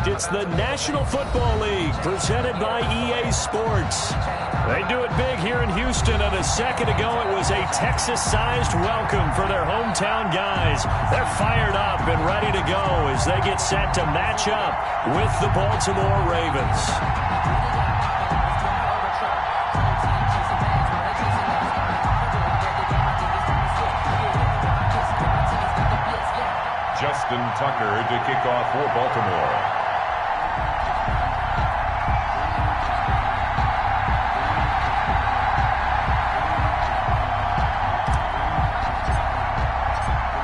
It's the National Football League presented by EA Sports. They do it big here in Houston, and a second ago it was a Texas-sized welcome for their hometown guys. They're fired up and ready to go as they get set to match up with the Baltimore Ravens. Justin Tucker to kick off for Baltimore.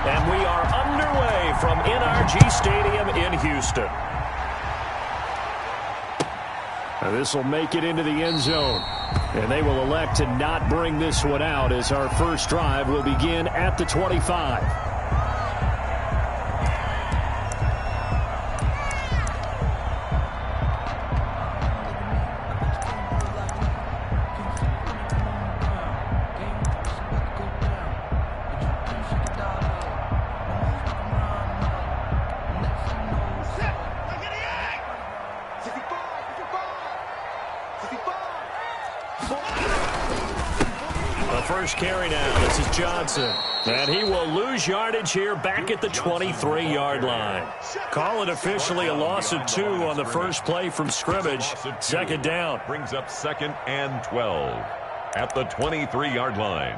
And we are underway from NRG Stadium in Houston. This will make it into the end zone. And they will elect to not bring this one out as our first drive will begin at the 25. First carry now. This is Johnson. And he will lose yardage here back at the 23-yard line. Call it officially a loss of 2 on the first play from scrimmage. Second down. Brings up 2nd and 12 at the 23-yard line.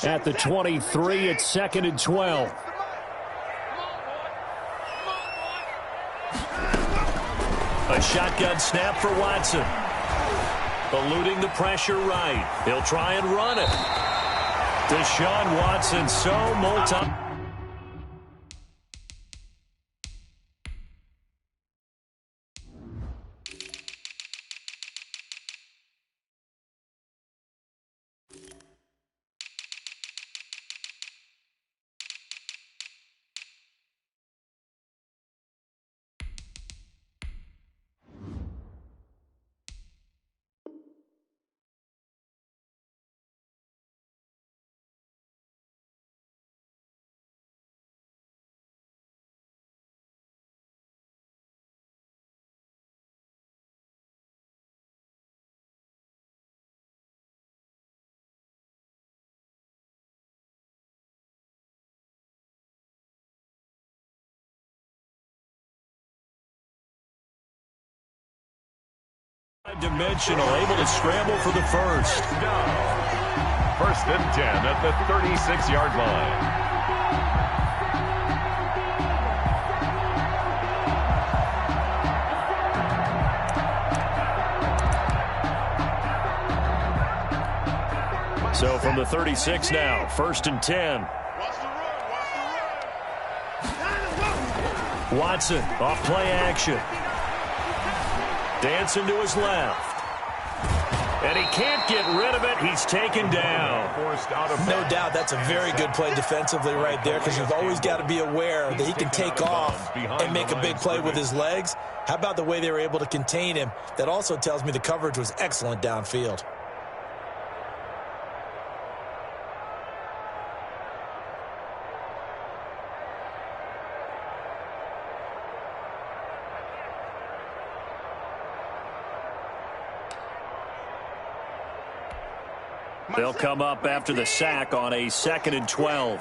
At the 23, it's 2nd and 12. A shotgun snap for Watson. Eluding the pressure right. He'll try and run it. Deshaun Watson, so multi... Dimensional, able to scramble for the first. First and 10 at the 36-yard line. So from the 36 now, 1st and 10. Watson off play action. Dancing to his left. And he can't get rid of it. He's taken down. No doubt that's a very good play defensively right there, because you've always got to be aware that he can take off and make a big play with his legs. How about the way they were able to contain him? That also tells me the coverage was excellent downfield. They'll come up after the sack on a 2nd and 12.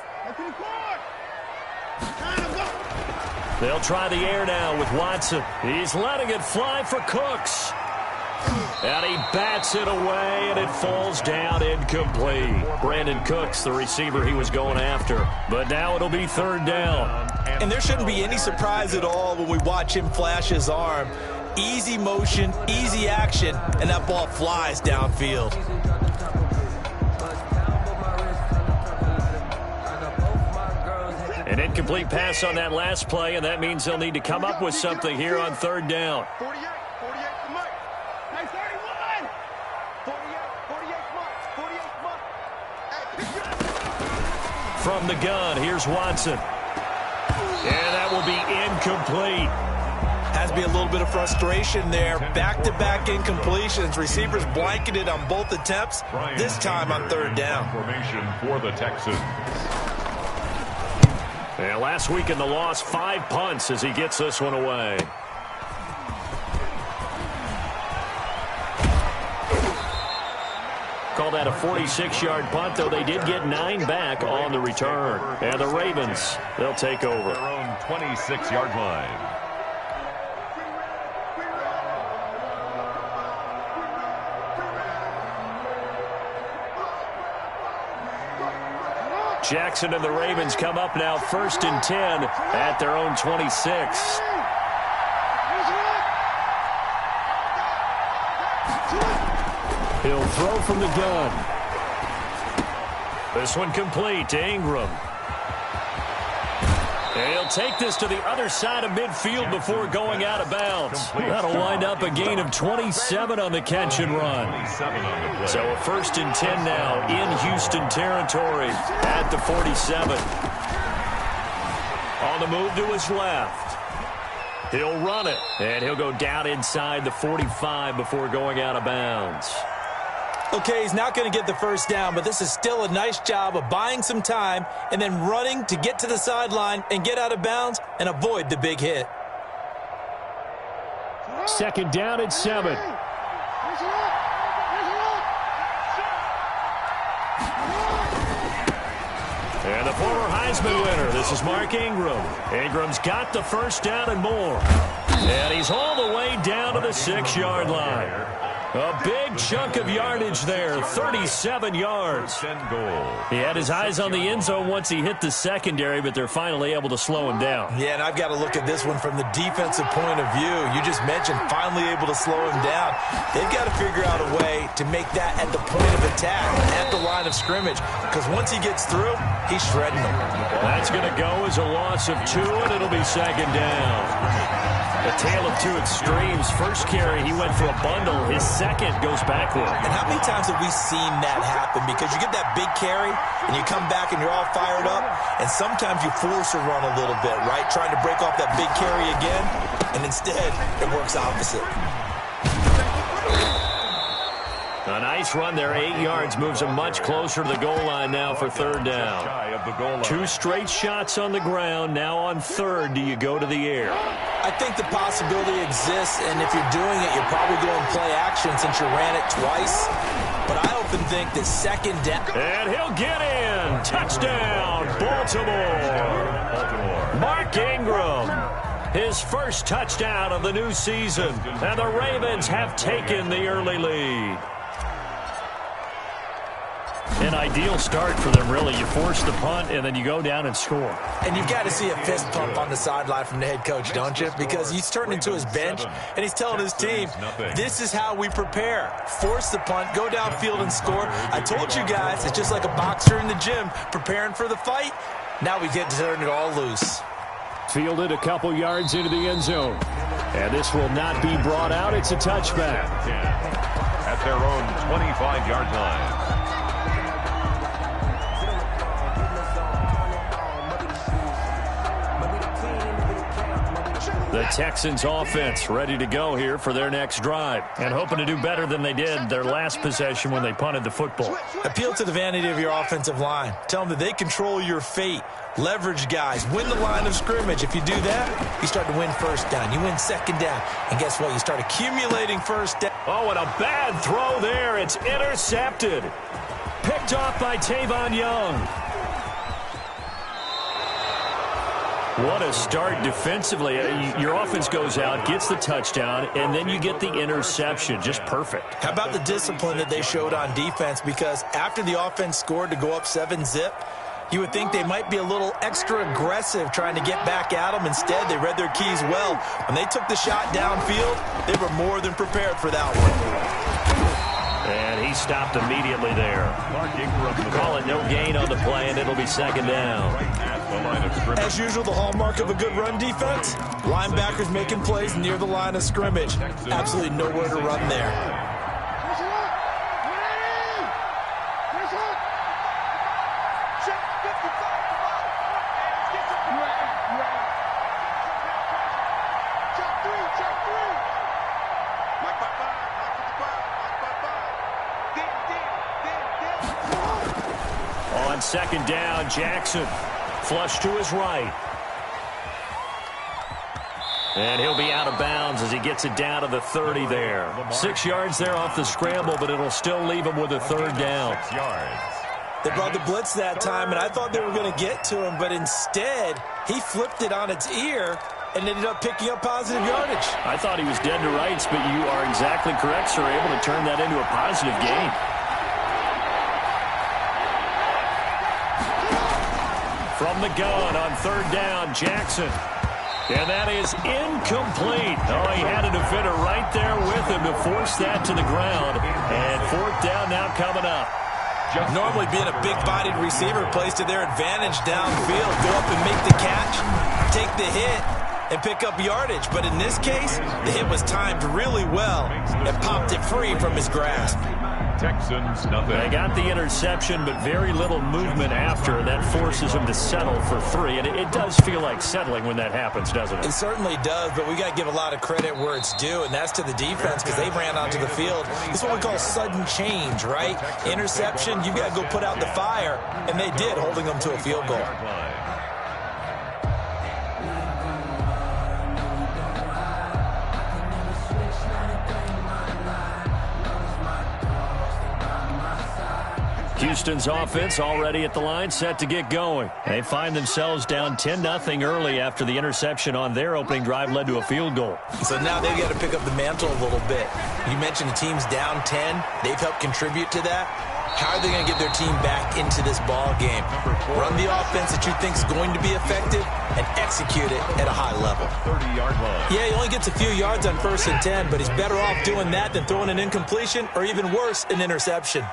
They'll try the air now with Watson. He's letting it fly for Cooks. And he bats it away, and it falls down incomplete. Brandon Cooks, the receiver he was going after. But now it'll be 3rd down. And there shouldn't be any surprise at all when we watch him flash his arm. Easy motion, easy action, and that ball flies downfield. An incomplete pass on that last play, and that means they'll need to come up with something here on 3rd down. From the gun, here's Watson. And that will be incomplete. Reminds me a little bit of frustration there. Back-to-back incompletions. Receivers blanketed on both attempts, this time on third down. Formation for the Texans. And last week in the loss, 5 punts as he gets this one away. Call that a 46-yard punt, though they did get 9 back on the return. And the Ravens, they'll take over. Their own 26-yard line. Jackson and the Ravens come up now 1st and 10 at their own 26. He'll throw from the gun. This one complete to Ingram. And he'll take this to the other side of midfield before going out of bounds. That'll wind up a gain of 27 on the catch and run. So a 1st and 10 now in Houston territory at the 47. On the move to his left. He'll run it, and he'll go down inside the 45 before going out of bounds. Okay, he's not going to get the first down, but this is still a nice job of buying some time and then running to get to the sideline and get out of bounds and avoid the big hit. 2nd down and 7. And the former Heisman winner, this is Mark Ingram. Ingram's got the first down and more. And he's all the way down to the 6-yard line. A big chunk of yardage there, 37 yards. He had his eyes on the end zone once he hit the secondary, but they're finally able to slow him down. Yeah, and I've got to look at this one from the defensive point of view. You just mentioned finally able to slow him down. They've got to figure out a way to make that at the point of attack, at the line of scrimmage, because once he gets through, he's shredding them. That's going to go as a loss of 2, and it'll be 2nd down. A tale of 2 extremes. First carry, he went for a bundle. His second goes backward. And how many times have we seen that happen? Because you get that big carry, and you come back and you're all fired up, and sometimes you force a run a little bit, right? Trying to break off that big carry again, and instead it works opposite. A nice run there, 8 yards, moves him much closer to the goal line now for 3rd down. 2 straight shots on the ground. Now on 3rd, do you go to the air? I think the possibility exists, and if you're doing it, you're probably going play action since you ran it twice. But I often think that 2nd down. And he'll get in. Touchdown, Baltimore. Mark Ingram. His first touchdown of the new season. And the Ravens have taken the early lead. An ideal start for them, really. You force the punt, and then you go down and score. And you've got to see a fist pump on the sideline from the head coach, don't you? Because he's turned into his bench, and he's telling his team, this is how we prepare. Force the punt, go downfield and score. I told you guys, it's just like a boxer in the gym preparing for the fight. Now we get to turn it all loose. Fielded a couple yards into the end zone. And this will not be brought out. It's a touchback. At their own 25-yard line. The Texans offense ready to go here for their next drive and hoping to do better than they did their last possession when they punted the football. Appeal to the vanity of your offensive line. Tell them that they control your fate. Leverage guys. Win the line of scrimmage. If you do that, you start to win 1st down. You win 2nd down. And guess what? You start accumulating 1st down. Oh, and a bad throw there. It's intercepted. Picked off by Tavon Young. What a start defensively. Your offense goes out, gets the touchdown, and then you get the interception. Just perfect. How about the discipline that they showed on defense? Because after the offense scored to go up 7-zip, you would think they might be a little extra aggressive trying to get back at them. Instead, they read their keys well. When they took the shot downfield, they were more than prepared for that one. And he stopped immediately there. Call it no gain on the play, and it'll be 2nd down. As usual, the hallmark of a good run defense, linebackers making plays near the line of scrimmage. Absolutely nowhere to run there. On second down, Jackson flush to his right. And he'll be out of bounds as he gets it down to the 30 there. 6 yards there off the scramble, but it'll still leave him with a third down. 6 yards. They brought the blitz that time, and I thought they were going to get to him, but instead, he flipped it on its ear and ended up picking up positive yardage. I thought he was dead to rights, but you are exactly correct, sir. Able to turn that into a positive gain. From the gun on third down, Jackson. And that is incomplete. Oh, he had a defender right there with him to force that to the ground. And fourth down now coming up. Normally being a big-bodied receiver plays to their advantage downfield. Go up and make the catch, take the hit, and pick up yardage. But in this case, the hit was timed really well and popped it free from his grasp. Texans, nothing. They got the interception, but very little movement after. That forces him to settle for 3. And it does feel like settling when that happens, doesn't it? It certainly does, but we got to give a lot of credit where it's due, and that's to the defense because they ran onto the field. It's what we call sudden change, right? Interception, you've got to go put out the fire, and they did, holding them to a field goal. Houston's offense already at the line, set to get going. They find themselves down 10-0 early after the interception on their opening drive led to a field goal. So now they've got to pick up the mantle a little bit. You mentioned the team's down 10. They've helped contribute to that. How are they going to get their team back into this ball game? Run the offense that you think is going to be effective and execute it at a high level. 30-yard line. Yeah, he only gets a few yards on 1st and 10, but he's better off doing that than throwing an incompletion or even worse, an interception.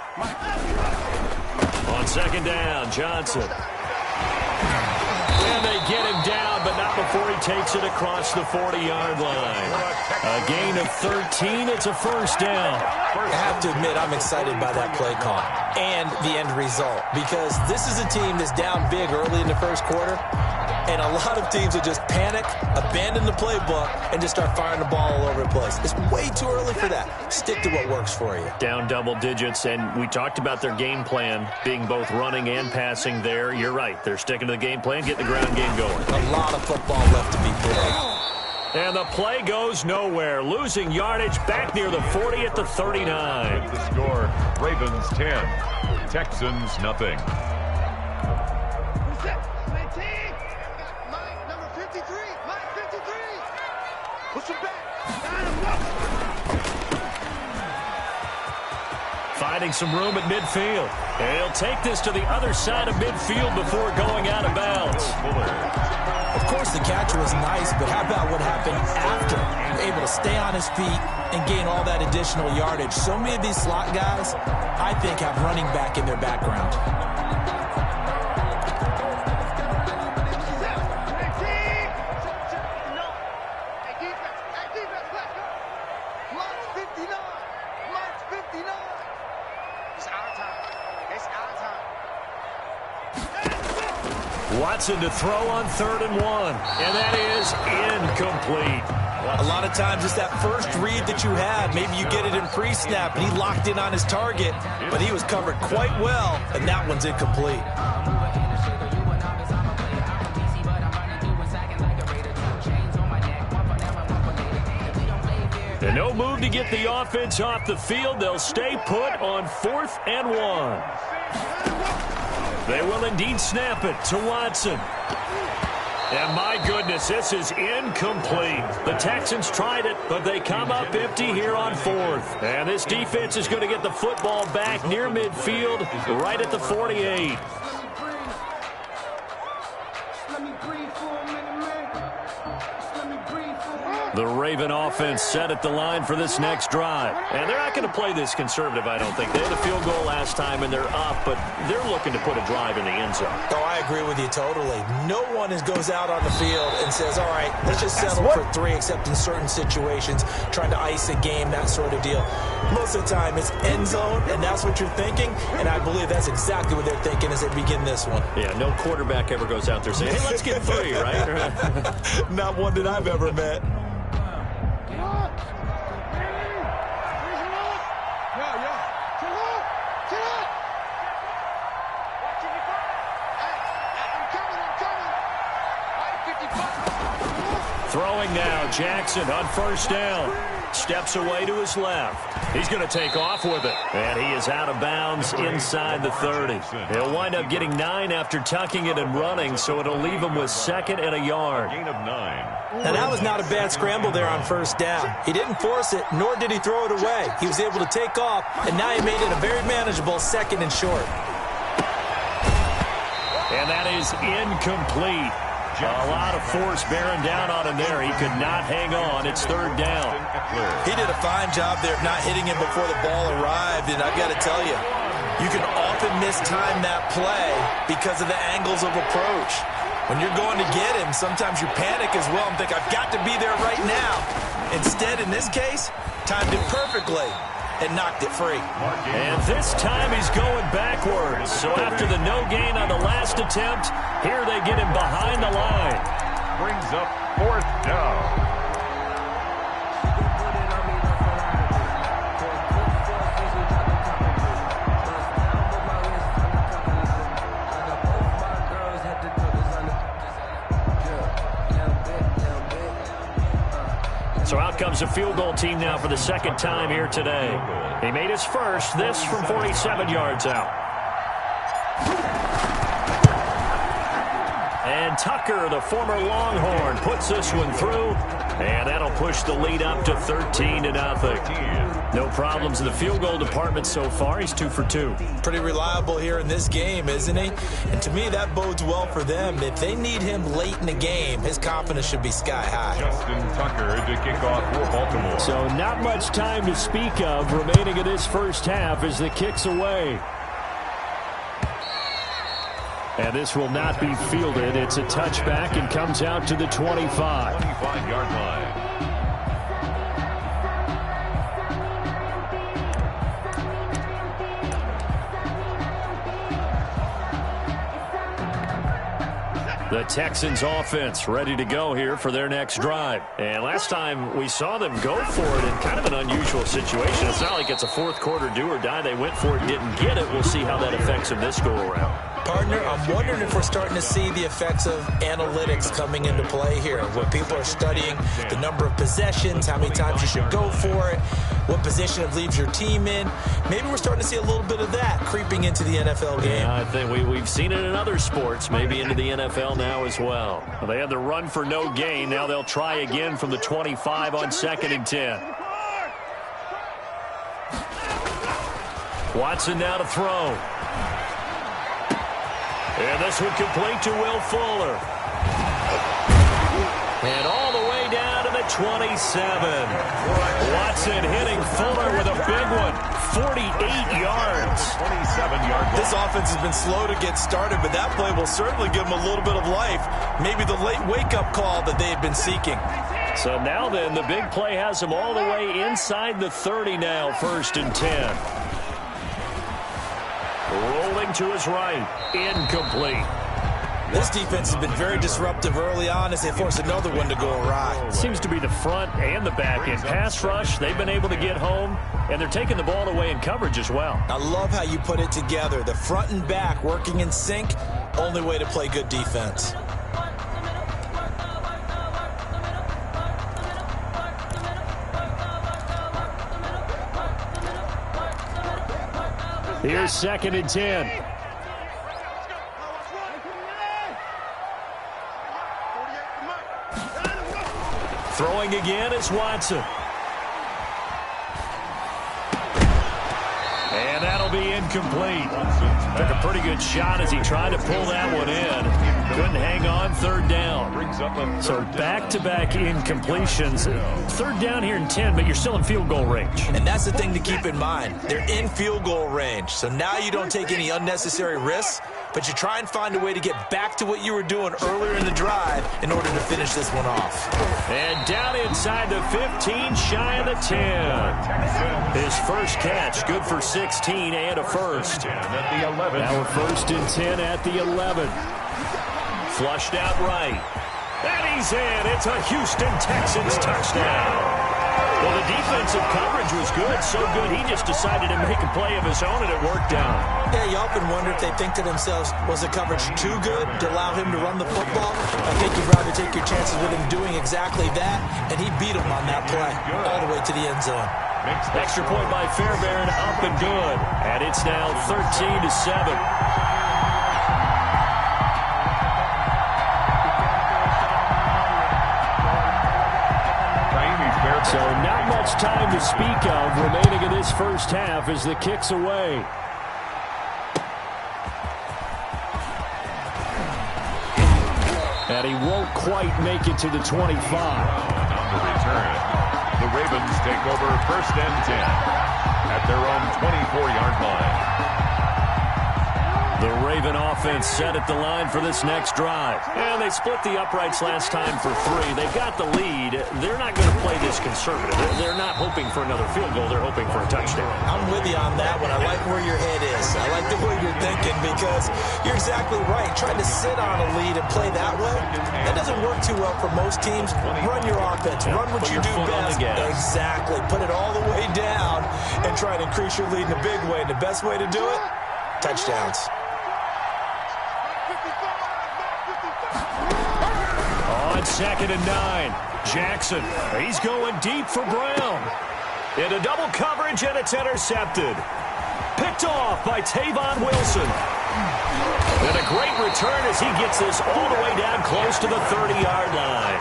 On second down, Johnson. And they get him down, but not before he takes it across the 40-yard line. A gain of 13. It's a first down. I have to admit, I'm excited by that play call and the end result because this is a team that's down big early in the first quarter, and a lot of teams will just panic, abandon the playbook, and just start firing the ball all over the place. It's way too early for that. Stick to what works for you. Down double digits, and we talked about their game plan being both running and passing there. You're right. They're sticking to the game plan, getting the ground game going. A lot of football left to be played. And the play goes nowhere. Losing yardage back near the 40 at the 39. The score, Ravens 10, Texans nothing. Finding some room at midfield. And he'll take this to the other side of midfield before going out of bounds. Of course, the catch was nice, but how about what happened after? Able to stay on his feet and gain all that additional yardage. So many of these slot guys, I think, have running back in their background. Watson to throw on 3rd and 1. And that is incomplete. A lot of times it's that first read that you had. Maybe you get it in pre-snap, and he locked in on his target, but he was covered quite well, and that one's incomplete. And no move to get the offense off the field. They'll stay put on 4th and 1. They will indeed snap it to Watson. And my goodness, this is incomplete. The Texans tried it, but they come up empty here on 4th. And this defense is going to get the football back near midfield, right at the 48. The Raven offense set at the line for this next drive. And they're not going to play this conservative, I don't think. They had a field goal last time, and they're up, but they're looking to put a drive in the end zone. Oh, I agree with you totally. No one goes out on the field and says, all right, let's just settle for 3, except in certain situations, trying to ice a game, that sort of deal. Most of the time, it's end zone, and that's what you're thinking, and I believe that's exactly what they're thinking as they begin this one. Yeah, no quarterback ever goes out there saying, hey, let's get 3, right? Not one that I've ever met. Throwing now, Jackson on first down. Steps away to his left. He's going to take off with it. And he is out of bounds inside the 30. He'll wind up getting 9 after tucking it and running, so it'll leave him with 2nd and a yard. Gain of 9. Now, that was not a bad scramble there on first down. He didn't force it, nor did he throw it away. He was able to take off, and now he made it a very manageable 2nd and short. And that is incomplete. A lot of force bearing down on him there. He could not hang on. It's 3rd down. He did a fine job there of not hitting him before the ball arrived, and I've got to tell you, you can often mistime that play because of the angles of approach. When you're going to get him, sometimes you panic as well and think, I've got to be there right now. Instead, in this case, timed it perfectly and knocked it free. And this time he's going backwards. So after the no gain on the last attempt, here they get him behind the line. Brings up 4th down. So out comes the field goal team now for the 2nd time here today. He made his first, this from 47 yards out. And Tucker, the former Longhorn, puts this one through, and that'll push the lead up to 13-0. No problems in the field goal department so far. He's 2 for 2. Pretty reliable here in this game, isn't he? And to me, that bodes well for them. If they need him late in the game, his confidence should be sky high. Justin Tucker to kick off for Baltimore. So not much time to speak of remaining in this first half as the kick's away. And this will not be fielded. It's a touchback and comes out to the 25. 25-yard line. The Texans offense ready to go here for their next drive. And last time we saw them go for it in kind of an unusual situation. It's not like it's a fourth quarter do or die. They went for it, didn't get it. We'll see how that affects them this go around. Partner, I'm wondering if we're starting to see the effects of analytics coming into play here, where people are studying the number of possessions, how many times you should go for it, what position it leaves your team in. Maybe we're starting to see a little bit of that creeping into the NFL game. Yeah, I think we've seen it in other sports, maybe into the NFL now as well. They had the run for no gain. Now they'll try again from the 25 on 2nd and 10. Watson now to throw. And this one complete to Will Fuller. And all the way down to the 27. Watson hitting Fuller with a big one. 48 yards. 27-yard. This offense has been slow to get started, but that play will certainly give them a little bit of life. Maybe the late wake-up call that they had been seeking. So now then, the big play has them all the way inside the 30 now, 1st and 10. Rolling to his right. Incomplete. This defense has been very disruptive early on as they force another one to go awry. Seems to be the front and the back end. Pass rush, they've been able to get home, and they're taking the ball away in coverage as well. I love how you put it together. The front and back working in sync, only way to play good defense. Here's 2nd and 10. Throwing again is Watson. And that'll be incomplete. Took a pretty good shot as he tried to pull that one in. Couldn't hang on, 3rd down. So back-to-back incompletions. 3rd down here in 10, but you're still in field goal range. And that's the thing to keep in mind. They're in field goal range. So now you don't take any unnecessary risks, but you try and find a way to get back to what you were doing earlier in the drive in order to finish this one off. And down inside the 15, shy of the 10. His first catch, good for 16 and a first. Now we're 1st and 10 at the 11. Flushed out right. And he's in. It's a Houston Texans touchdown. Well, the defensive coverage was good, so good he just decided to make a play of his own, and it worked out. Yeah, you often wonder if they think to themselves, was the coverage too good to allow him to run the football? I think you'd rather take your chances with him doing exactly that, and he beat him on that play all the way to the end zone. Extra point by Fairbairn, up and good. And it's now 13-7. So not much time to speak of remaining in this first half as the kick's away. And he won't quite make it to the 25. On the return, the Ravens take over 1st and 10 at their own 24-yard line. The Raven offense set at the line for this next drive. And they split the uprights last time for 3. They've got the lead. They're not going to play this conservative. They're not hoping for another field goal. They're hoping for a touchdown. I'm with you on that one. I like where your head is. I like the way you're thinking because you're exactly right. Trying to sit on a lead and play that way, that doesn't work too well for most teams. Run your offense. Run what you do best. Exactly. Put it all the way down and try to increase your lead in a big way. And the best way to do it, touchdowns. On 2nd and 9, Jackson. He's going deep for Brown. Into double coverage, and it's intercepted. Picked off by Tavon Wilson. And a great return as he gets this all the way down close to the 30-yard line.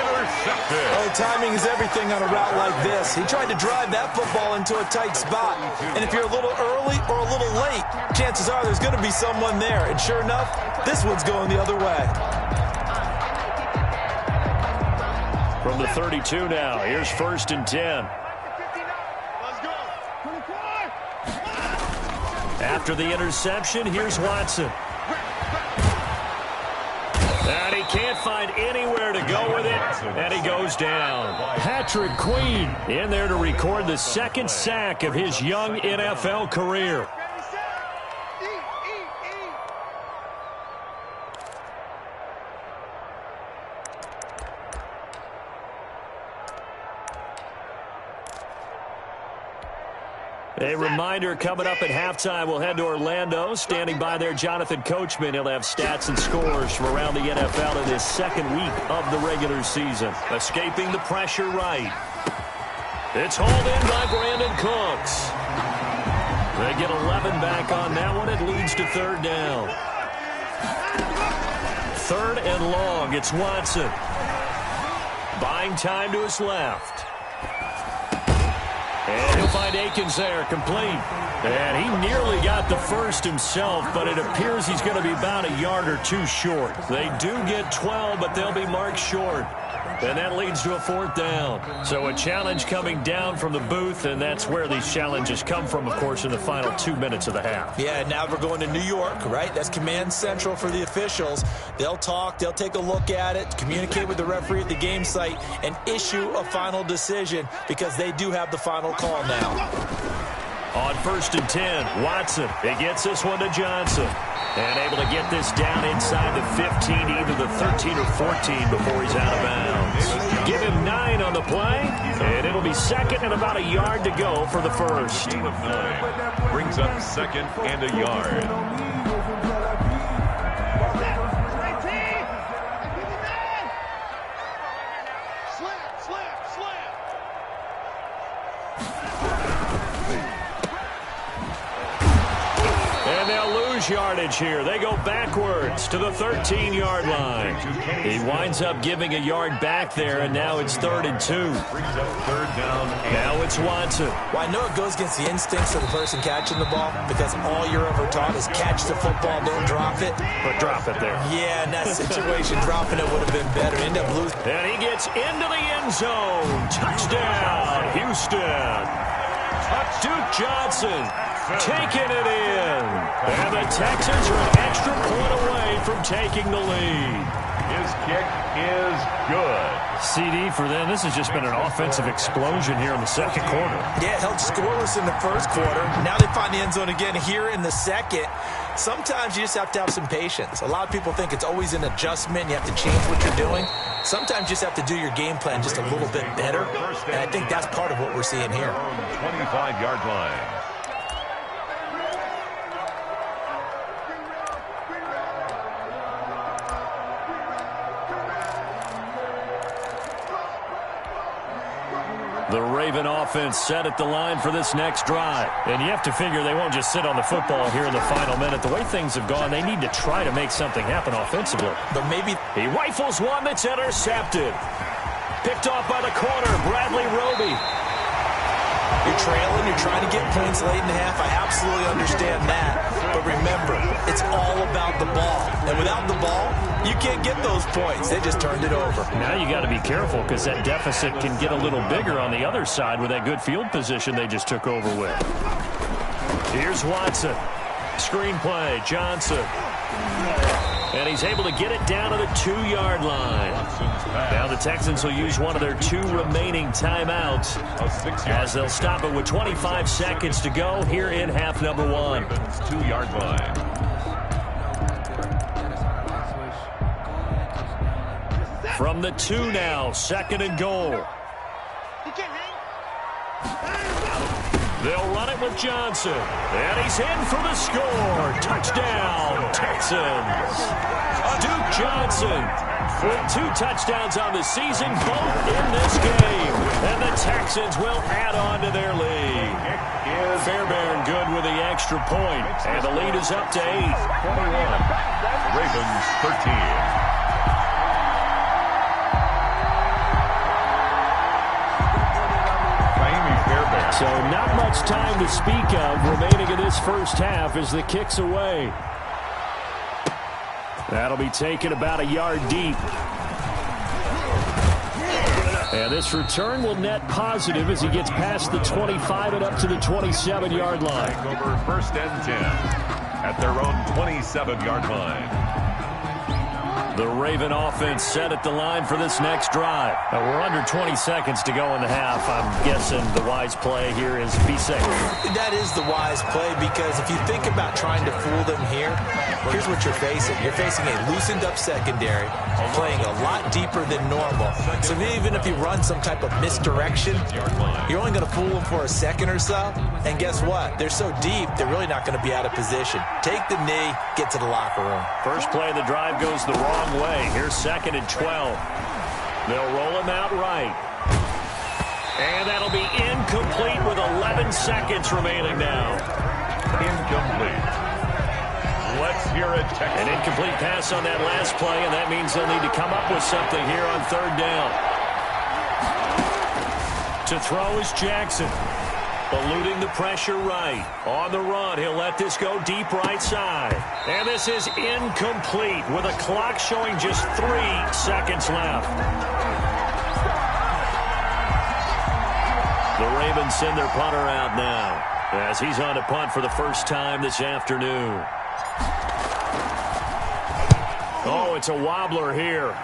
Intercepted. Oh, timing is everything on a route like this. He tried to drive that football into a tight spot. And if you're a little early or a little late, chances are there's going to be someone there. And sure enough, this one's going the other way. From the 32 now, here's 1st and 10. After the interception, here's Watson. And he can't find anywhere to go with it, and he goes down. Patrick Queen in there to record the 2nd sack of his young NFL career. A reminder, coming up at halftime, we'll head to Orlando. Standing by there, Jonathan Coachman. He'll have stats and scores from around the NFL in his 2nd week of the regular season. Escaping the pressure right. It's hauled in by Brandon Cooks. They get 11 back on that one. It leads to 3rd down. 3rd and long. It's Watson. Buying time to his left. And he'll find Akins there, complete. And he nearly got the first himself, but it appears he's going to be about a yard or 2 short. They do get 12, but they'll be marked short. And that leads to a 4th down. So a challenge coming down from the booth, and that's where these challenges come from, of course, in the final 2 minutes of the half. Yeah, now we're going to New York, right? That's command central for the officials. They'll talk, they'll take a look at it, communicate with the referee at the game site, and issue a final decision because they do have the final call now. On 1st and 10, Watson. He gets this one to Johnson. And able to get this down inside the 15, either the 13 or 14 before he's out of bounds. Give him 9 on the play, and it'll be 2nd and about a yard to go for the 1st. Gain of 9 brings up 2nd and a yard. Yardage here. They go backwards to the 13-yard line. He winds up giving a yard back there, and now it's 3rd and 2. Brings up 3rd down. Now it's Watson. Well, I know it goes against the instincts of the person catching the ball because all you're ever taught is catch the football, don't drop it. But drop it there. Yeah, in that situation, dropping it would have been better. End up losing. And he gets into the end zone. Touchdown, Houston. Duke Johnson taking it in. And the Texans are an extra point away from taking the lead. His kick is good. CD for them. This has just been an offensive explosion here in the 2nd quarter. Yeah, held scoreless in the 1st quarter. Now they find the end zone again here in the 2nd. Sometimes you just have to have some patience. A lot of people think it's always an adjustment. You have to change what you're doing. Sometimes you just have to do your game plan just a little bit better. And I think that's part of what we're seeing here. 25-yard line. The Raven offense set at the line for this next drive. And you have to figure they won't just sit on the football here in the final minute. The way things have gone, they need to try to make something happen offensively. But maybe he rifles one that's intercepted. Picked off by the corner, Bradley Roby. you're trailing, you're trying to get points late in the half. I absolutely understand that. But remember, it's all about the ball. And without the ball, you can't get those points. They just turned it over. Now you got to be careful because that deficit can get a little bigger on the other side with that good field position they just took over with. Here's Watson. Screenplay, Johnson. And he's able to get it down to the 2-yard line. Now the Texans will use one of their 2 remaining timeouts as they'll stop it with 25 seconds to go here in half number 1. 2-yard line. From the 2 now, 2nd and goal. They'll run it with Johnson. And he's in for the score. Touchdown, Texans. Duke Johnson with 2 touchdowns on the season, both in this game. And the Texans will add on to their lead. Fairbairn good with the extra point. And the lead is up to 8. 21. Ravens 13. So not much time to speak of remaining in this first half as the kick's away. That'll be taken about a yard deep. And this return will net positive as he gets past the 25 and up to the 27-yard line. Over 1st and 10 at their own 27-yard line. The Raven offense set at the line for this next drive. Now we're under 20 seconds to go in the half. I'm guessing the wise play here is be safe. That is the wise play because if you think about trying to fool them here, here's what you're facing. You're facing a loosened up secondary, playing a lot deeper than normal. So even if you run some type of misdirection, you're only going to fool them for a second or so. And guess what? They're so deep, they're really not going to be out of position. Take the knee, get to the locker room. First play of the drive goes the wrong way. Here's 2nd and 12. They'll roll him out right. And that'll be incomplete with 11 seconds remaining now. Incomplete. Let's hear it. An incomplete pass on that last play, and that means they'll need to come up with something here on 3rd down. To throw is Jackson. Eluding the pressure right. On the run, he'll let this go deep right side. And this is incomplete with a clock showing just 3 seconds left. The Ravens send their punter out now as he's on to punt for the first time this afternoon. Oh, it's a wobbler here.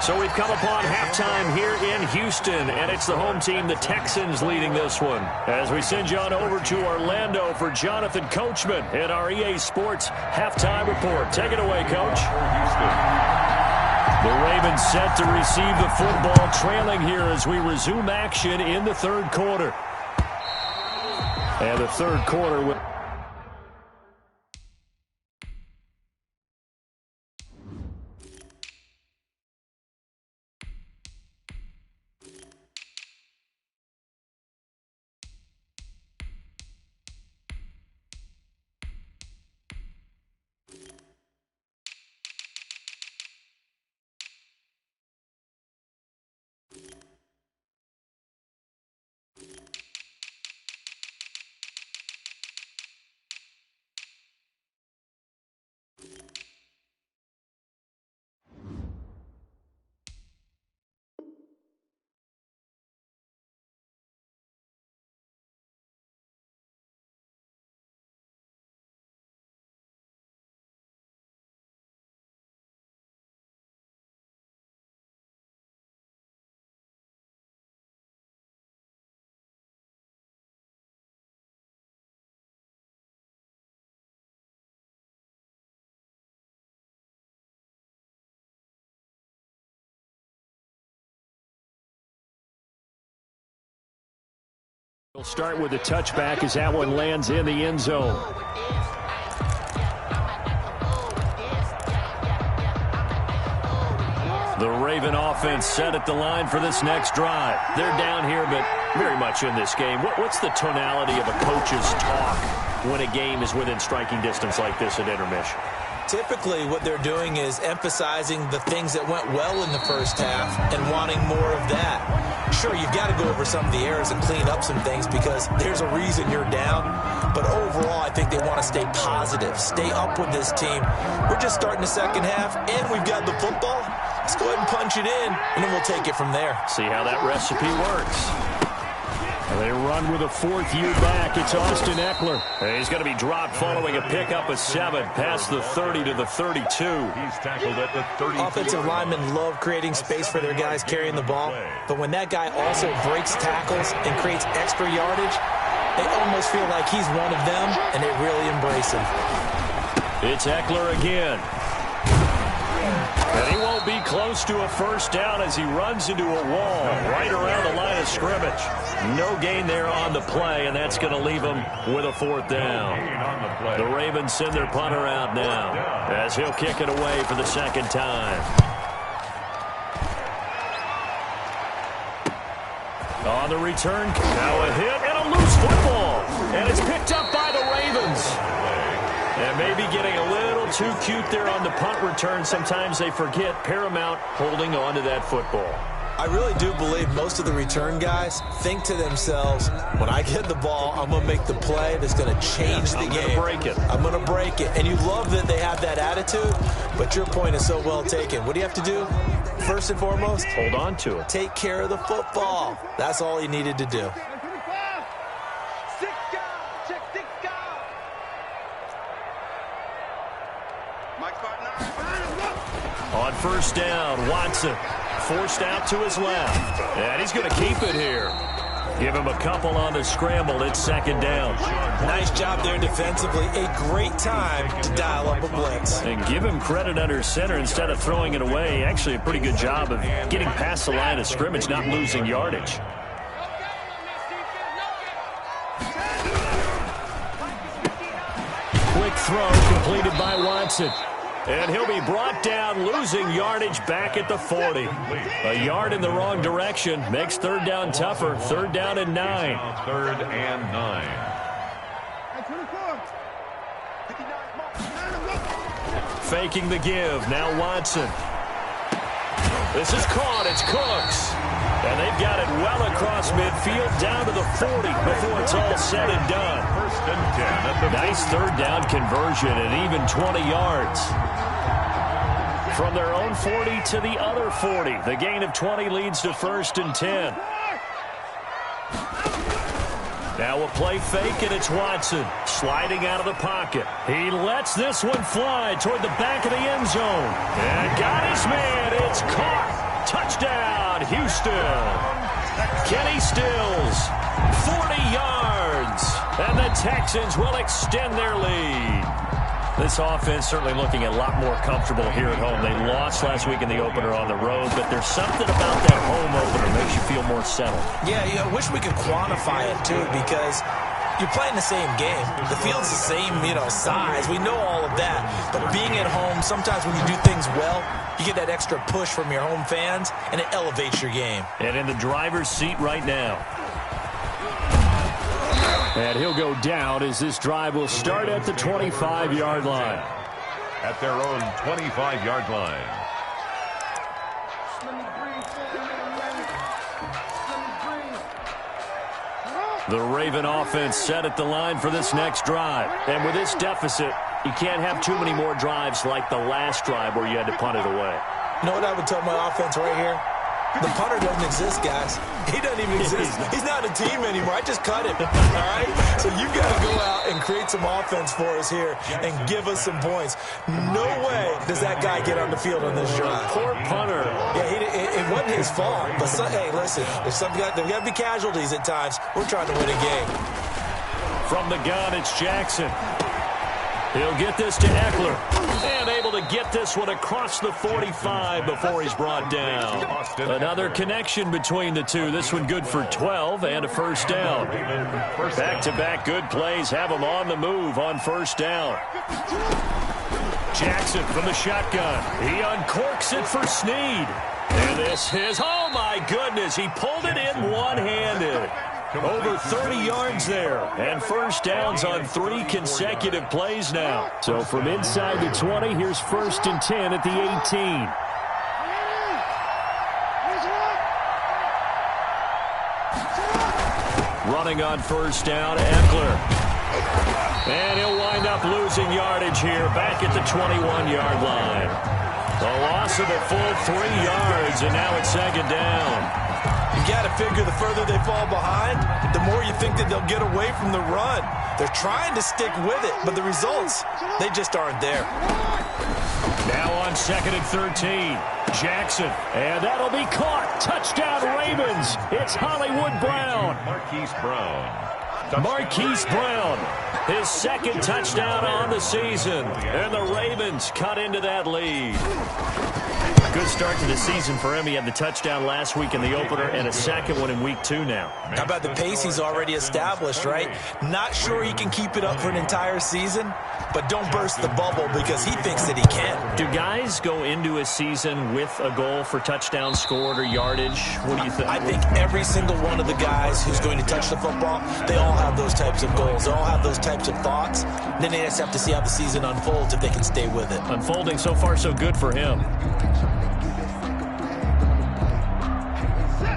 So we've come upon halftime here in Houston, and it's the home team, the Texans, leading this one. As we send you on over to Orlando for Jonathan Coachman in our EA Sports halftime report. Take it away, Coach. The Ravens set to receive the football, trailing here as we resume action in the 3rd quarter. And the 3rd quarter with... We'll start with the touchback as that one lands in the end zone. The Raven offense set at the line for this next drive. They're down here, but very much in this game. What's the tonality of a coach's talk when a game is within striking distance like this at intermission? Typically, what they're doing is emphasizing the things that went well in the first half and wanting more of that. Sure, you've got to go over some of the errors and clean up some things because there's a reason you're down. But overall, I think they want to stay positive, stay up with this team. We're just starting the second half, and we've got the football. Let's go ahead and punch it in, and then we'll take it from there. See how that recipe works. They run with a fourth-year back. It's Austin Eckler. He's going to be dropped following a pickup of 7 past the 30 to the 32. He's tackled at the 30. Offensive linemen love creating space for their guys carrying the ball, but when that guy also breaks tackles and creates extra yardage, they almost feel like he's one of them, and they really embrace him. It's Eckler again. And he won't be close to a first down as he runs into a wall right around the line of scrimmage. No gain there on the play, and that's going to leave him with a fourth down. The Ravens send their punter out now as he'll kick it away for the second time. On the return, now a hit and a loose football. And it's picked up by the Ravens. And maybe getting a little too cute there on the punt return. Sometimes they forget Paramount holding on to that football. I really do believe most of the return guys think to themselves, when I get the ball, I'm going to make the play that's going to change the game. I'm going to break it. I'm going to break it. And you love that they have that attitude, but your point is so well taken. What do you have to do? First and foremost, hold on to it. Take care of the football. That's all he needed to do. On first down, Watson forced out to his left. And he's going to keep it here. Give him a couple on the scramble. It's second down. Nice job there defensively. A great time to dial up a blitz. And give him credit under center instead of throwing it away. Actually, a pretty good job of getting past the line of scrimmage, not losing yardage. Quick throw completed by Watson. And he'll be brought down, losing yardage back at the 40. A yard in the wrong direction makes third down tougher. Third down and 9. Third and 9. Faking the give. Now Watson. This is caught. It's Cooks. And they've got it well across midfield down to the 40 before it's all said and done. First and 10 at the nice third down conversion and even 20 yards. From their own 40 to the other 40. The gain of 20 leads to first and 10. Now a play fake, and it's Watson sliding out of the pocket. He lets this one fly toward the back of the end zone. And got his man. It's caught. Touchdown, Houston. Kenny Stills, 40 yards. And the Texans will extend their lead. This offense certainly looking a lot more comfortable here at home. They lost last week in the opener on the road, but there's something about that home opener that makes you feel more settled. Yeah, I wish we could quantify it, too, because you're playing the same game. The field's the same, size. We know all of that. But being at home, sometimes when you do things well, you get that extra push from your home fans, and it elevates your game. And in the driver's seat right now. And he'll go down as this drive will start at the 25-yard line. At their own 25-yard line. The Raven offense set at the line for this next drive. And with this deficit, you can't have too many more drives like the last drive where you had to punt it away. You know what I would tell my offense right here? The punter doesn't exist, guys. He doesn't even exist. He's not a team anymore. I just cut him. All right? So you've got to go out and create some offense for us here and give us some points. No way does that guy get on the field on this drive. Poor punter. Yeah, it wasn't his fault. But, hey, listen, there's got to be casualties at times. We're trying to win a game. From the gun, it's Jackson. He'll get this to Eckler. And able able to get this one across the 45 before he's brought down. Another connection between the two. This one good for 12 and a first down. Back-to-back good plays have him on the move on first down. Jackson from the shotgun. He uncorks it for Snead. And this is, oh my goodness, he pulled it in one-handed. Over 30 yards there. And first downs on 3 consecutive plays now. So from inside the 20, here's 1st and 10 at the 18. Running on first down, Eckler. And he'll wind up losing yardage here back at the 21-yard line. The loss of a full 3 yards, and now it's 2nd down. You got to figure the further they fall behind, the more you think that they'll get away from the run. They're trying to stick with it, but the results, they just aren't there. Now on 2nd and 13, Jackson, and that'll be caught. Touchdown Ravens. It's Hollywood Brown. Marquise Brown, his 2nd touchdown on the season, and the Ravens cut into that lead. Good start to the season for him. He had the touchdown last week in the opener and a 2nd one in week 2 now. How about the pace he's already established, right? Not sure he can keep it up for an entire season, but don't burst the bubble because he thinks that he can. Do guys go into a season with a goal for touchdown scored or yardage? What do you think? I think every single one of the guys who's going to touch the football, they all have those types of goals. They all have those types of thoughts. Then they just have to see how the season unfolds if they can stay with it. Unfolding so far so good for him.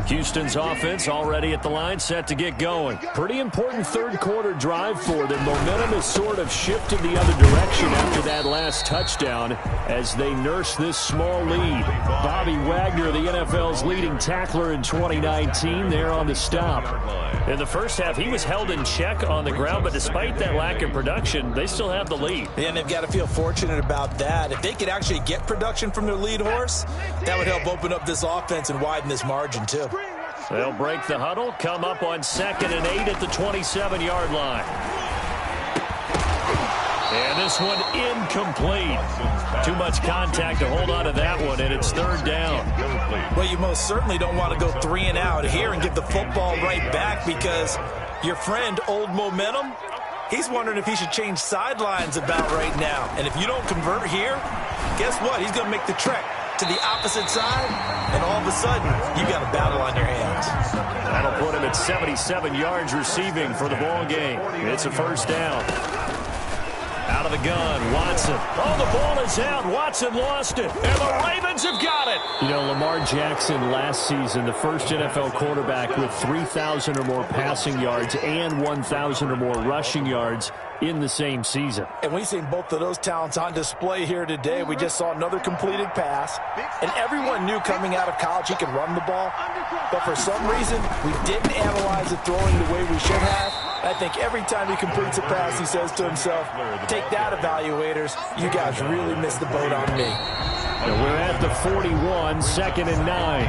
Houston's offense already at the line, set to get going. Pretty important 3rd quarter drive for them. Momentum has sort of shifted the other direction after that last touchdown as they nurse this small lead. Bobby Wagner, the NFL's leading tackler in 2019, there on the stop. In the first half, he was held in check on the ground, but despite that lack of production, they still have the lead. Yeah, and they've got to feel fortunate about that. If they could actually get production from their lead horse, that would help open up this offense and widen this margin, too. They'll break the huddle, come up on 2nd and 8 at the 27-yard line. And this one incomplete. Too much contact to hold on to that one, and it's 3rd down. Well, you most certainly don't want to go 3 and out here and give the football right back because your friend, Old Momentum, he's wondering if he should change sidelines about right now. And if you don't convert here, guess what? He's going to make the trek to the opposite side, and all of a sudden, you got a battle on your hands. That'll put him at 77 yards receiving for the ball game. It's a 1st down. Out of the gun, Watson. Oh, the ball is out. Watson lost it, and the Ravens have got it. You know, Lamar Jackson last season, the first NFL quarterback with 3,000 or more passing yards and 1,000 or more rushing yards in the same season. And we've seen both of those talents on display here today. We just saw another completed pass, and everyone knew coming out of college he could run the ball, but for some reason, we didn't analyze the throwing the way we should have. I think every time he completes a pass, he says to himself, take that, evaluators. You guys really missed the boat on me. And we're at the 41, 2nd and 9.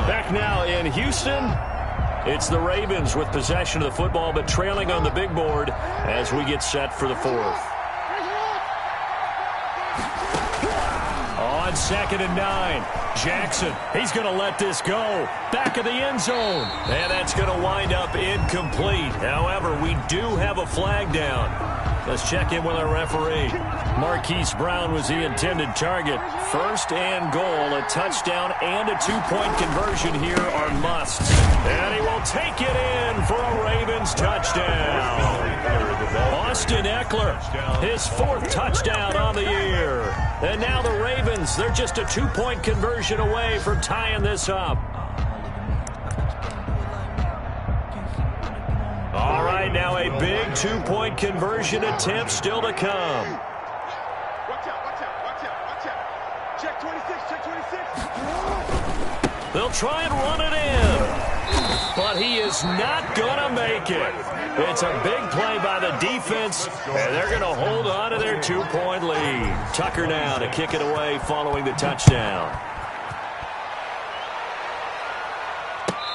Back now in Houston, it's the Ravens with possession of the football, but trailing on the big board as we get set for the 4th. On 2nd and 9, Jackson, he's going to let this go. Back of the end zone. And that's going to wind up incomplete. However, we do have a flag down. Let's check in with our referee. Marquise Brown was the intended target. 1st and goal, a touchdown and a 2-point conversion here are musts. And he will take it in for a Ravens touchdown. Austin Eckler, his 4th touchdown on the year. And now the Ravens, they're just a 2-point conversion away from tying this up. All right, now a big 2-point conversion attempt still to come. Watch out, watch out, watch out, watch out. Check 26, check 26. They'll try and run it in, but he is not going to make it. It's a big play by the defense, and they're going to hold on to their 2-point lead. Tucker now to kick it away following the touchdown.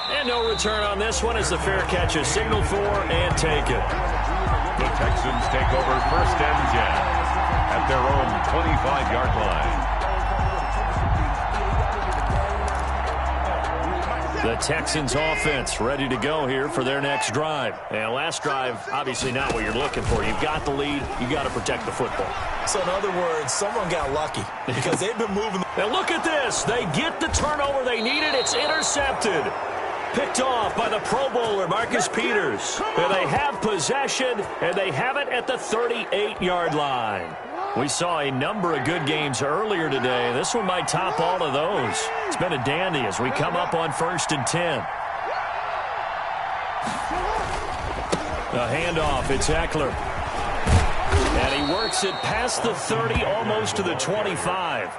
And no return on this one as the fair catch is signaled for and taken. The Texans take over 1st and 10 at their own 25-yard line. The Texans offense ready to go here for their next drive. And last drive, obviously not what you're looking for. You've got the lead. You've got to protect the football. So in other words, someone got lucky because they've been moving. And look at this. They get the turnover they needed. It's intercepted. Picked off by the Pro Bowler, Marcus Peters. And they have possession, and they have it at the 38-yard line. We saw a number of good games earlier today. This one might top all of those. It's been a dandy as we come up on 1st and 10. A handoff. It's Eckler. And he works it past the 30, almost to the 25.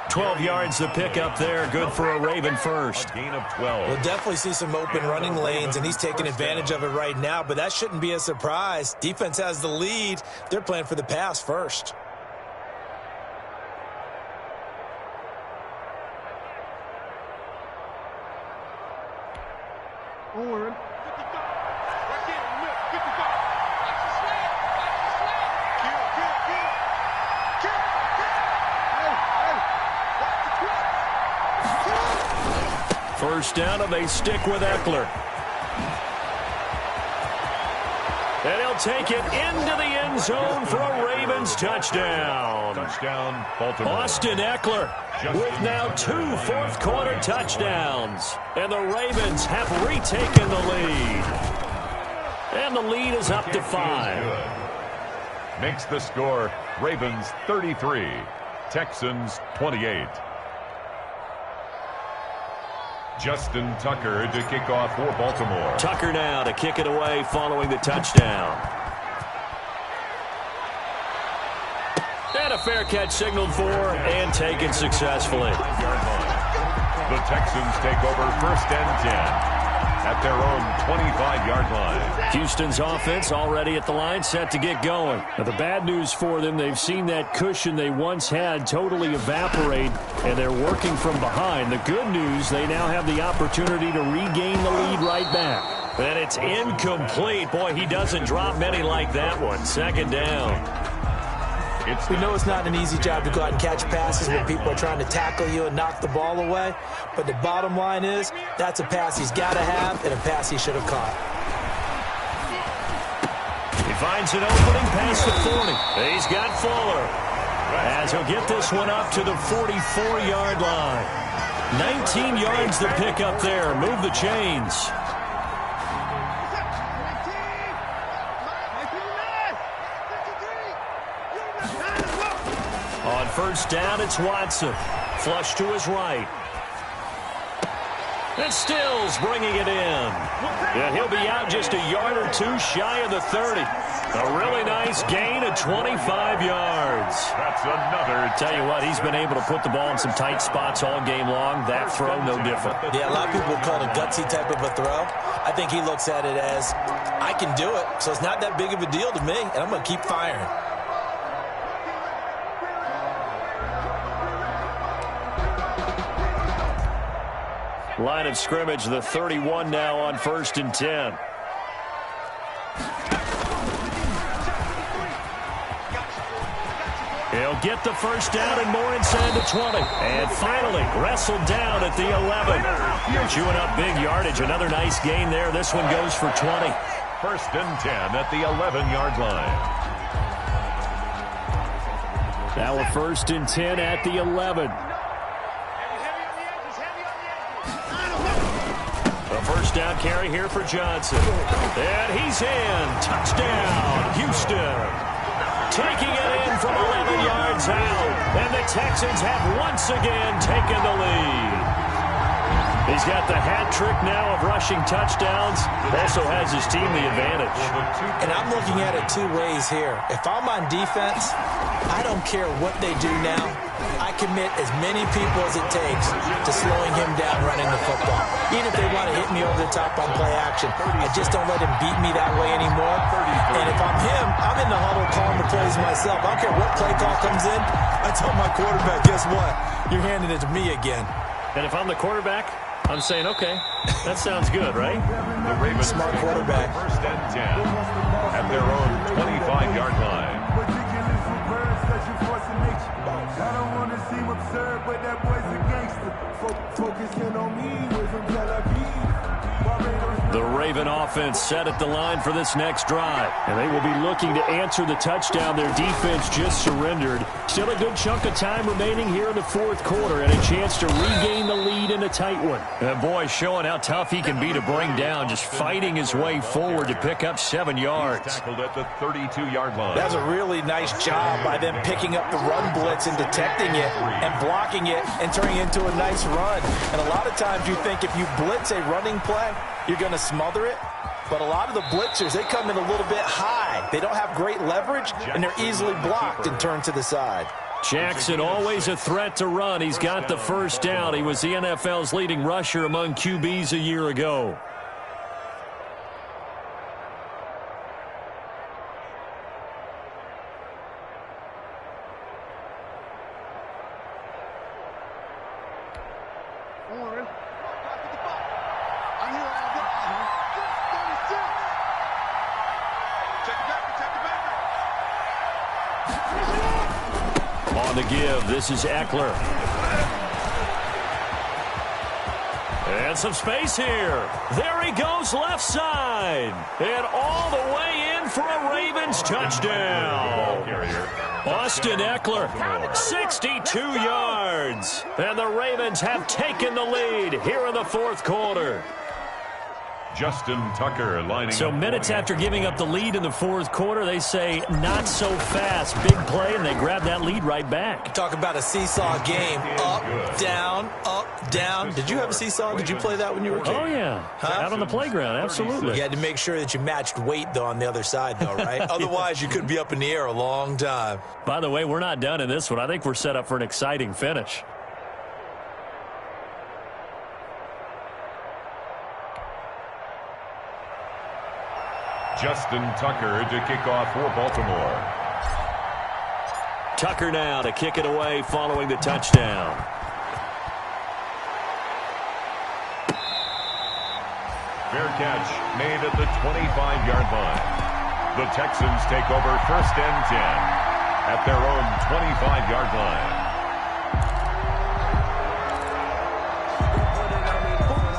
12 yards to pick up there. Good for a Raven first. A gain of 12. We'll definitely see some open running lanes, and he's taking advantage of it right now, but that shouldn't be a surprise. Defense has the lead. They're playing for the pass first. First down, and they stick with Eckler. And he'll take it into the end zone for a Ravens touchdown. Touchdown, Baltimore. Austin Eckler with now 2 fourth-quarter touchdowns. And the Ravens have retaken the lead. And the lead is up to 5. Makes the score Ravens 33, Texans 28. Justin Tucker to kick off for Baltimore. Tucker now to kick it away following the touchdown. And a fair catch signaled for and taken successfully. The Texans take over 1st and 10 at their own 25-yard line. Houston's offense already at the line, set to get going. Now, the bad news for them, they've seen that cushion they once had totally evaporate, and they're working from behind. The good news, they now have the opportunity to regain the lead right back. And it's incomplete. Boy, he doesn't drop many like that one. 2nd down. We know it's not an easy job to go out and catch passes when people are trying to tackle you and knock the ball away. But the bottom line is, that's a pass he's got to have and a pass he should have caught. He finds an opening past the 40. He's got Fuller. As he'll get this one up to the 44-yard line. 19 yards to pick up there. Move the chains. On 1st down, it's Watson. Flush to his right. And Stills bringing it in. And he'll be out just a yard or two shy of the 30. A really nice gain of 25 yards. That's another. Tell you what, he's been able to put the ball in some tight spots all game long. That throw, no different. Yeah, a lot of people call it a gutsy type of a throw. I think he looks at it as, I can do it, so it's not that big of a deal to me, and I'm going to keep firing. Line of scrimmage, the 31 now on 1st and 10. He'll get the first down and more inside the 20. And finally wrestled down at the 11. You're chewing up big yardage. Another nice gain there. This one goes for 20. 1st and 10 at the 11-yard line. Now a 1st and 10 at the 11. First down carry here for Johnson. And he's in. Touchdown, Houston. Taking it in from 11 yards out. And the Texans have once again taken the lead. He's got the hat trick now of rushing touchdowns. Also has his team the advantage. And I'm looking at it 2 ways here. If I'm on defense, I don't care what they do now. I commit as many people as it takes to slowing him down running the football. Even if they want to hit me over the top on play action, I just don't let him beat me that way anymore. And if I'm him, I'm in the huddle calling the plays myself. I don't care what play call comes in. I tell my quarterback, guess what? You're handing it to me again. And if I'm the quarterback, I'm saying, okay, that sounds good, right? The Ravens smart quarterback. 1st and 10 at their own 25-yard line. The Raven offense set at the line for this next drive. And they will be looking to answer the touchdown their defense just surrendered. Still a good chunk of time remaining here in the fourth quarter and a chance to regain the lead in a tight one. And boy, showing how tough he can be to bring down, just fighting his way forward to pick up 7 yards. Tackled at the 32-yard line. That's a really nice job by them picking up the run blitz and detecting it and blocking it and turning it into a nice run. And a lot of times you think if you blitz a running play, you're going to smother it. But a lot of the blitzers, they come in a little bit high. They don't have great leverage, and they're easily blocked and turned to the side. Jackson always a threat to run. He's got the first down. He was the NFL's leading rusher among QBs a year ago. On the give, this is Eckler. And some space here. There he goes left side. And all the way in for a Ravens touchdown. Austin Eckler, 62 yards. And the Ravens have taken the lead here in the fourth quarter. Justin Tucker lining up. So minutes after giving up the lead in the fourth quarter, they say not so fast. Big play, and they grab that lead right back. Talk about a seesaw game. Up, down, up, down. Did you have a seesaw? Did you play that when you were a kid? Oh, yeah. Out on the playground, absolutely. You had to make sure that you matched weight, though, on the other side, though, right? Otherwise, you could be up in the air a long time. By the way, we're not done in this one. I think we're set up for an exciting finish. Justin Tucker to kick off for Baltimore. Tucker now to kick it away following the touchdown. Fair catch made at the 25-yard line. The Texans take over 1st and 10 at their own 25-yard line.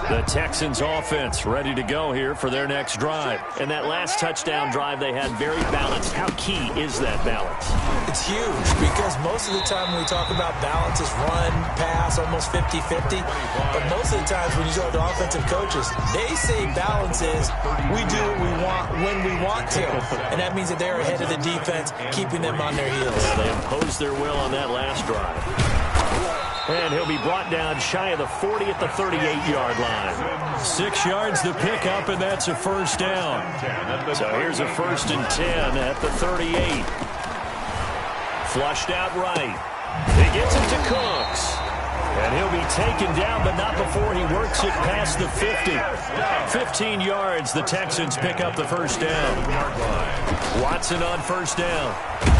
The Texans offense ready to go here for their next drive. And that last touchdown drive they had very balanced. How key is that balance? It's huge because most of the time when we talk about balance is run, pass, almost 50-50. But most of the times when you talk to offensive coaches, they say balance is we do what we want when we want to. And that means that they're ahead of the defense, keeping them on their heels. Yeah, they imposed their will on that last drive. And he'll be brought down shy of the 40 at the 38-yard line. 6 yards to pick up, and that's a first down. So here's a 1st and 10 at the 38. Flushed out right. He gets it to Cooks. And he'll be taken down, but not before he works it past the 50. 15 yards, the Texans pick up the first down. Watson on first down.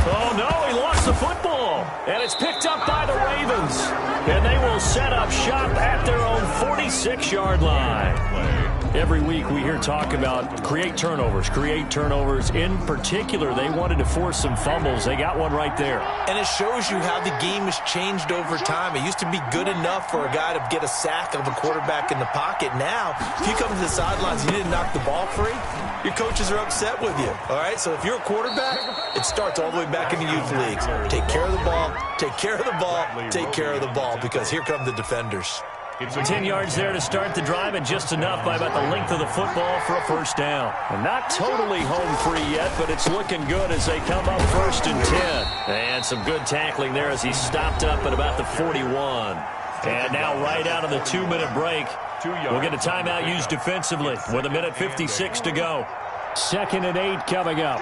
Oh, no, he lost the football. And it's picked up by the Ravens. And they will set up shop at their own 46-yard line. Every week we hear talk about create turnovers. In particular, they wanted to force some fumbles. They got one right there. And it shows you how the game has changed over time. It used to be good enough for a guy to get a sack of a quarterback in the pocket. Now, if you come to the sidelines and you didn't knock the ball free, your coaches are upset with you. All right? So if you're a quarterback, it starts all the way back in the youth leagues. Take care of the ball, take care of the ball, take care of the ball, because here come the defenders. 10 yards there to start the drive, and just enough by about the length of the football for a first down. And not totally home free yet, but it's looking good as they come up 1st and 10. And some good tackling there as he stopped up at about the 41. And now right out of the 2-minute break, we'll get a timeout used defensively with 1:56 to go. 2nd and 8 coming up.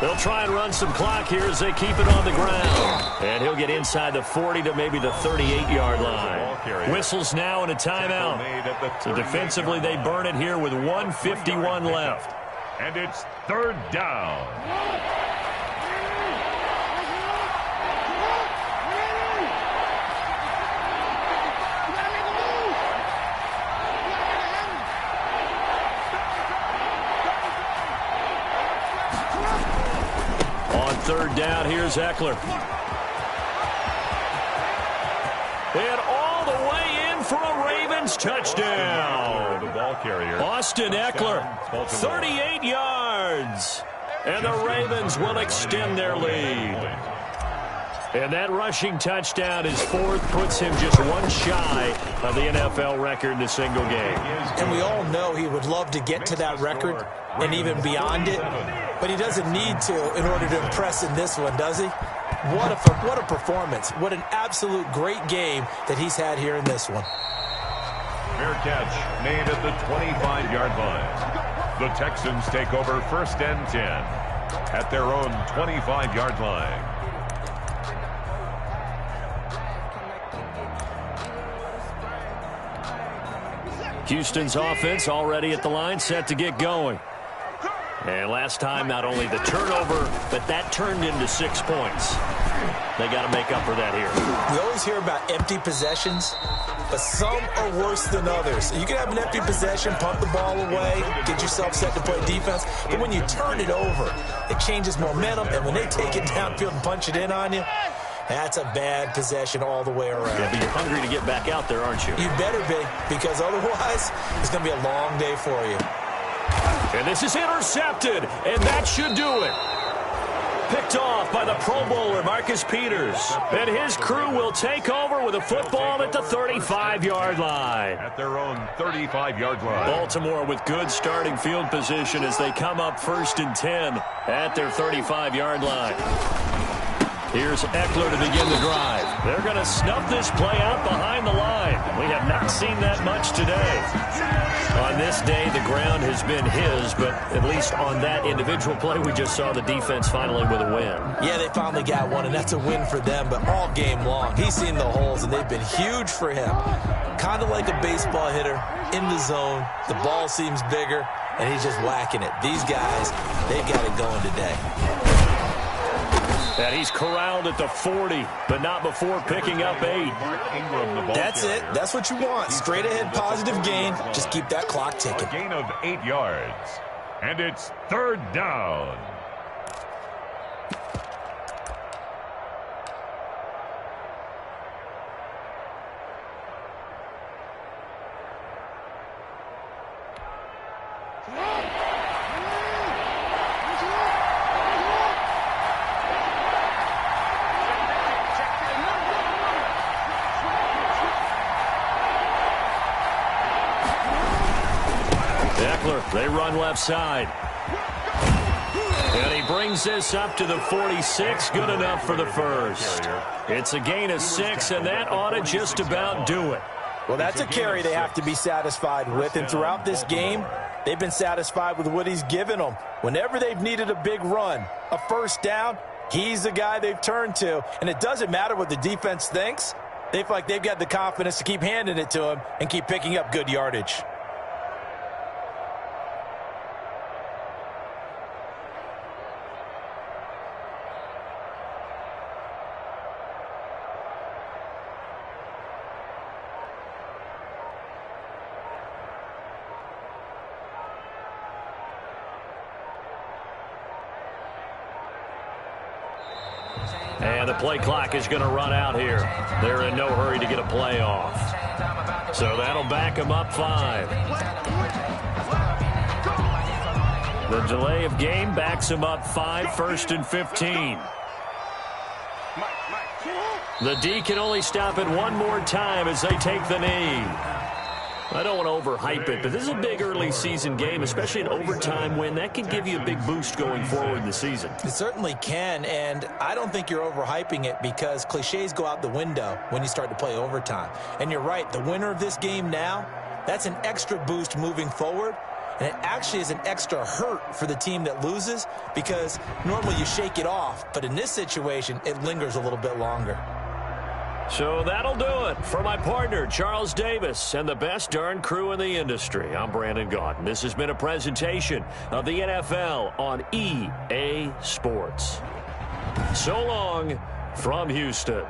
They'll try and run some clock here as they keep it on the ground. And he'll get inside the 40 to maybe the 38-yard line. Whistles now and a timeout. So defensively, they burn it here with 1:51 left. And it's 3rd down. On 3rd down, here's Eckler. And all the way in for a Ravens touchdown. The ball carrier, Austin Eckler, 38 yards. And the Ravens will extend their lead. And that rushing touchdown, his fourth, puts him just one shy of the NFL record in a single game. And we all know he would love to get to that record and even beyond it, but he doesn't need to in order to impress in this one, does he? What a performance. What an absolute great game that he's had here in this one. Fair catch made at the 25-yard line. The Texans take over 1st and 10 at their own 25-yard line. Houston's offense already at the line, set to get going. And last time, not only the turnover, but that turned into 6 points. They got to make up for that here. We always hear about empty possessions, but some are worse than others. You can have an empty possession, pump the ball away, get yourself set to play defense, but when you turn it over, it changes momentum, and when they take it downfield and punch it in on you, that's a bad possession all the way around. Yeah, but you're hungry to get back out there, aren't you? You better be, because otherwise, it's going to be a long day for you. And this is intercepted, and that should do it. Picked off by the Pro Bowler, Marcus Peters. And his crew will take over with a football at the 35-yard line. At their own 35-yard line. Baltimore with good starting field position as they come up 1st and 10 at their 35-yard line. Here's Eckler to begin the drive. They're going to snuff this play out behind the line. We have not seen that much today. On this day, the ground has been his, but at least on that individual play, we just saw the defense finally with a win. Yeah, they finally got one, and that's a win for them, but all game long, he's seen the holes, and they've been huge for him. Kind of like a baseball hitter in the zone. The ball seems bigger, and he's just whacking it. These guys, they've got it going today. And he's corralled at the 40, but not before picking up 8. That's it. That's what you want. Straight ahead positive gain. Just keep that clock ticking. A gain of 8 yards. And it's 3rd down. They run left side. And he brings this up to the 46. Good enough for the first. It's a gain of 6, and that ought to just about do it. Well, that's a carry they have to be satisfied with. And throughout this game, they've been satisfied with what he's given them. Whenever they've needed a big run, a first down, he's the guy they've turned to. And it doesn't matter what the defense thinks. They feel like they've got the confidence to keep handing it to him and keep picking up good yardage. And the play clock is going to run out here. They're in no hurry to get a play off. So that'll back them up 5. The delay of game backs them up 5, 1st and 15. The D can only stop it one more time as they take the knee. I don't want to overhype it, but this is a big early season game, especially an overtime win. That can give you a big boost going forward in the season. It certainly can, and I don't think you're overhyping it because cliches go out the window when you start to play overtime. And you're right, the winner of this game now, that's an extra boost moving forward, and it actually is an extra hurt for the team that loses because normally you shake it off, but in this situation, it lingers a little bit longer. So that'll do it for my partner, Charles Davis, and the best darn crew in the industry. I'm Brandon Gaudin. This has been a presentation of the NFL on EA Sports. So long from Houston.